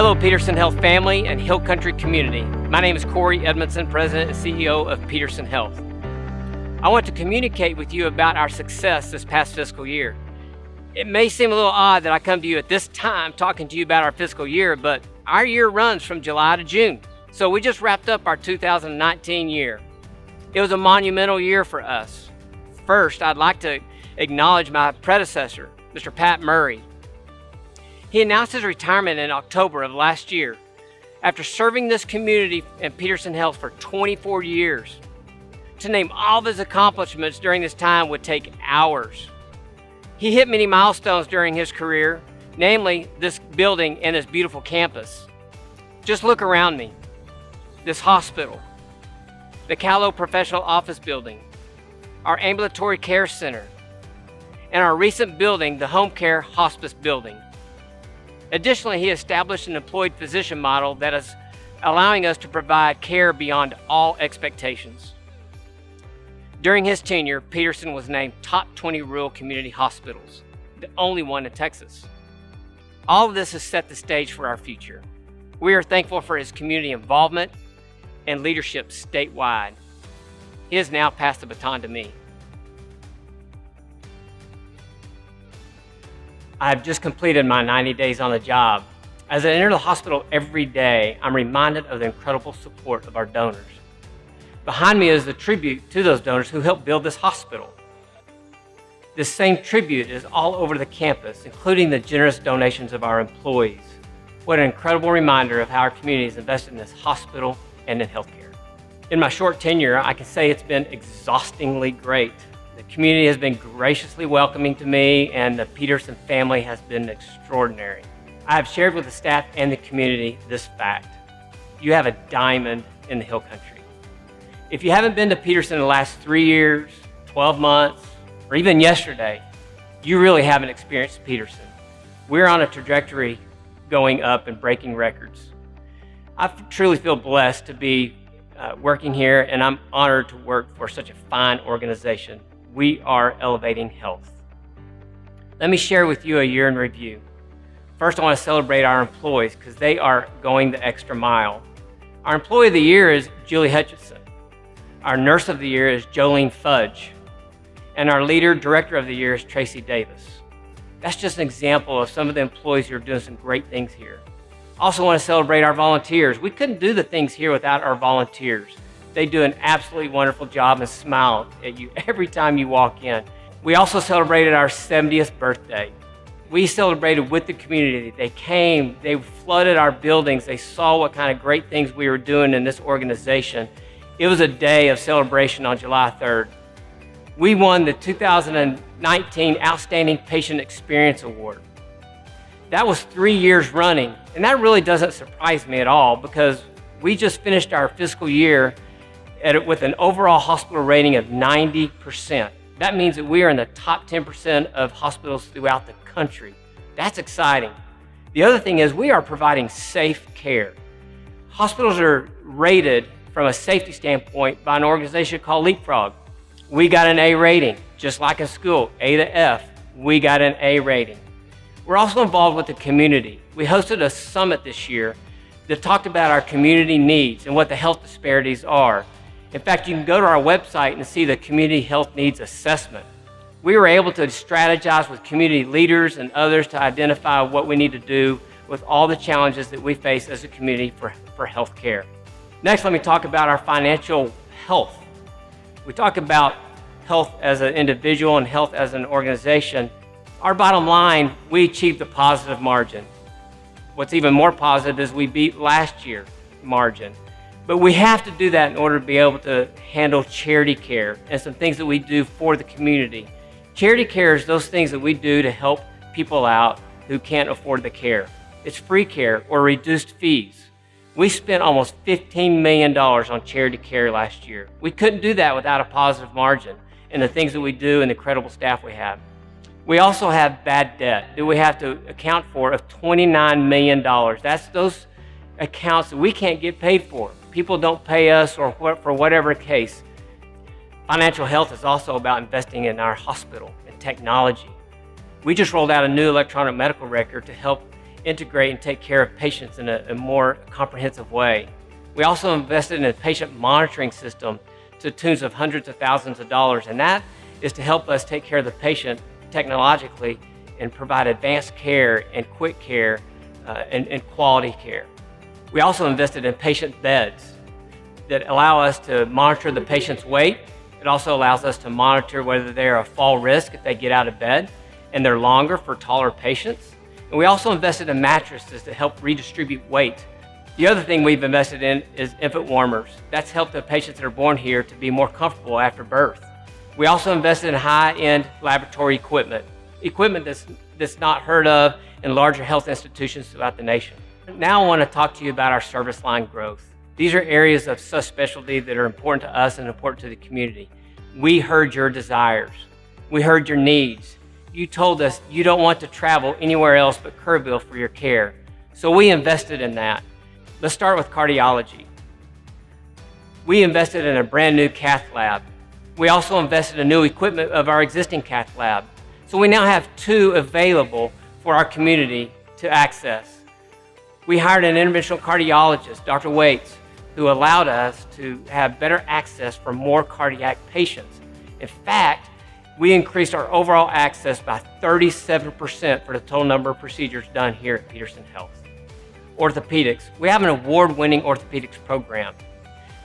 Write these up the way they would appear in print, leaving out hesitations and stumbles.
Hello, Peterson Health family and Hill Country community. My name is Cory, Edmondson, President and CEO of Peterson Health. I want to communicate with you about our success this past fiscal year. It may seem a little odd that I come to you at this time talking to you about our fiscal year, but our year runs from July to June. So we just wrapped up our 2019 year. It was a monumental year for us. First, I'd like to acknowledge my predecessor, Mr. Pat Murray. He announced his retirement in October of last year after serving this community and Peterson Health for 24 years. To name all of his accomplishments during this time would take hours. He hit many milestones during his career, namely this building and this beautiful campus. Just look around me. This hospital, the Callow Professional Office Building, our ambulatory care center, and our recent building, the Home Care Hospice Building. Additionally, he established an employed physician model that is allowing us to provide care beyond all expectations. During his tenure, Peterson was named top 20 rural community hospitals, the only one in Texas. All of this has set the stage for our future. We are thankful for his community involvement and leadership statewide. He has now passed the baton to me. I've just completed my 90 days on the job. As I enter the hospital every day, I'm reminded of the incredible support of our donors. Behind me is the tribute to those donors who helped build this hospital. This same tribute is all over the campus, including the generous donations of our employees. What an incredible reminder of how our community is invested in this hospital and in healthcare. In my short tenure, I can say it's been exhaustingly great. The community has been graciously welcoming to me, and the Peterson family has been extraordinary. I have shared with the staff and the community this fact. You have a diamond in the Hill Country. If you haven't been to Peterson in the last 3 years, 12 months, or even yesterday, you really haven't experienced Peterson. We're on a trajectory going up and breaking records. I truly feel blessed to be working here, and I'm honored to work for such a fine organization. We are elevating health. Let me share with you a year in review. First, I want to celebrate our employees because they are going the extra mile. Our Employee of the Year is Julie Hutchinson. Our Nurse of the Year is Jolene Fudge. And our Leader Director of the Year is Tracy Davis. That's just an example of some of the employees who are doing some great things here. Also want to celebrate our volunteers. We couldn't do the things here without our volunteers. They do an absolutely wonderful job and smile at you every time you walk in. We also celebrated our 70th birthday. We celebrated with the community. They came, they flooded our buildings, they saw what kind of great things we were doing in this organization. It was a day of celebration on July 3rd. We won the 2019 Outstanding Patient Experience Award. That was 3 years running, and that really doesn't surprise me at all because we just finished our fiscal year with an overall hospital rating of 90%. That means that we are in the top 10% of hospitals throughout the country. That's exciting. The other thing is we are providing safe care. Hospitals are rated from a safety standpoint by an organization called Leapfrog. We got an A rating, just like in school, A to F, we got an A rating. We're also involved with the community. We hosted a summit this year that talked about our community needs and what the health disparities are. In fact, you can go to our website and see the Community Health Needs Assessment. We were able to strategize with community leaders and others to identify what we need to do with all the challenges that we face as a community for health care. Next, let me talk about our financial health. We talk about health as an individual and health as an organization. Our bottom line, we achieved a positive margin. What's even more positive is we beat last year's margin. But we have to do that in order to be able to handle charity care and some things that we do for the community. Charity care is those things that we do to help people out who can't afford the care. It's free care or reduced fees. We spent almost $15 million on charity care last year. We couldn't do that without a positive margin and the things that we do and the incredible staff we have. We also have bad debt that we have to account for of $29 million. That's those accounts that we can't get paid for. People don't pay us or for whatever case. Financial health is also about investing in our hospital and technology. We just rolled out a new electronic medical record to help integrate and take care of patients in a more comprehensive way. We also invested in a patient monitoring system to the tunes of hundreds of thousands of dollars, and that is to help us take care of the patient technologically and provide advanced care and quick care and quality care. We also invested in patient beds that allow us to monitor the patient's weight. It also allows us to monitor whether they're a fall risk if they get out of bed, and they're longer for taller patients. And we also invested in mattresses to help redistribute weight. The other thing we've invested in is infant warmers. That's helped the patients that are born here to be more comfortable after birth. We also invested in high-end laboratory equipment that's not heard of in larger health institutions throughout the nation. Now I want to talk to you about our service line growth. These are areas of subspecialty that are important to us and important to the community. We heard your desires. We heard your needs. You told us you don't want to travel anywhere else but Kerrville for your care. So we invested in that. Let's start with cardiology. We invested in a brand new cath lab. We also invested in new equipment of our existing cath lab. So we now have 2 available for our community to access. We hired an interventional cardiologist, Dr. Waits, who allowed us to have better access for more cardiac patients. In fact, we increased our overall access by 37% for the total number of procedures done here at Peterson Health. Orthopedics. We have an award-winning orthopedics program.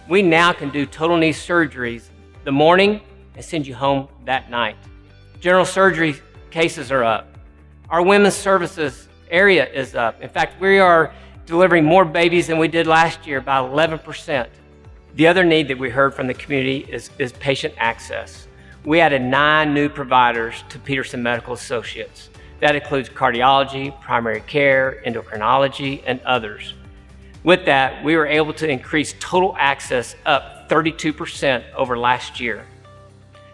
We now can do total knee surgeries the morning and send you home that night. General surgery cases are up. Our women's services area is up. In fact, we are delivering more babies than we did last year, by 11%. The other need that we heard from the community is patient access. We added 9 new providers to Peterson Medical Associates. That includes cardiology, primary care, endocrinology, and others. With that, we were able to increase total access up 32% over last year.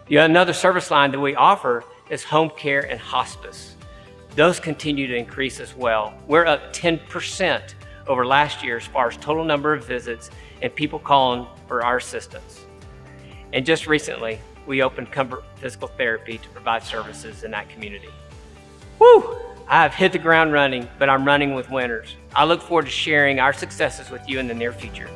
Another service line that we offer is home care and hospice. Those continue to increase as well. We're up 10% over last year as far as total number of visits and people calling for our assistance. And just recently, we opened Comfort Physical Therapy to provide services in that community. Woo! I've hit the ground running, but I'm running with winners. I look forward to sharing our successes with you in the near future.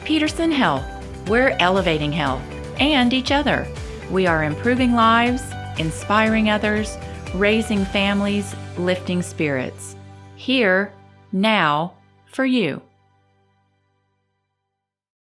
Peterson Health. We're elevating health and each other. We are improving lives, inspiring others, raising families, lifting spirits. Here, now, for you.